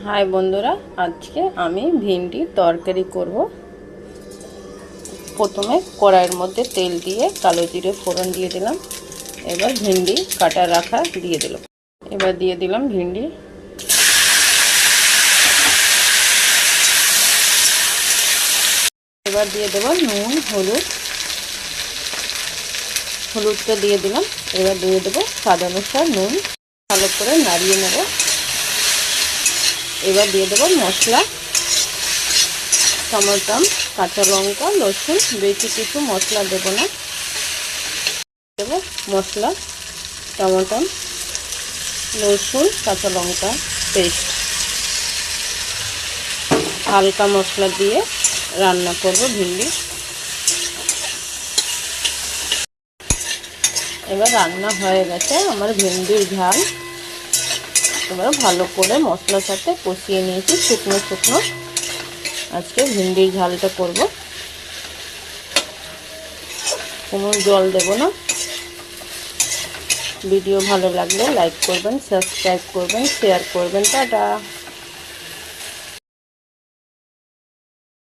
High বন্ধুরা, আজকে আমি ভিন্ডি তরকারি করব। প্রথমে কড়াইয়ের মধ্যে তেল দিয়ে কালো জিরে ফোড়ন দিয়ে দিলাম। এবার ভিন্ডি কাটা রাখা দিয়ে দিলাম। এবার দিয়ে দিলাম ভিন্ডি। এবার দিয়ে দেব নুন হলুদটা দিয়ে দিলাম। এবার দিয়ে দেবো স্বাদ অনুসার নুন। ভালো করে নাড়িয়ে নেব। এবার দিয়ে দেবো মশলা, টমেটো, কাঁচা লঙ্কা, রসুন। বেশি কিছু মশলা দেব না। দেবো মশলা, টমেটো, রসুন, কাঁচা লঙ্কা পেস্ট। হালকা মশলা দিয়ে রান্না করব ভিন্ডি। এবার রান্না হয়ে গেছে আমার ভিন্ডির ঝাল। এবার ভালো করে মশলার সাথে কষিয়ে নিয়েছি শুকনো শুকনো। আজকে ভিন্ডির ঝালটা করব, কোনো জল দেব না। ভিডিও ভালো লাগলে লাইক করবেন, সাবস্ক্রাইব করবেন, শেয়ার করবেন। টাটা।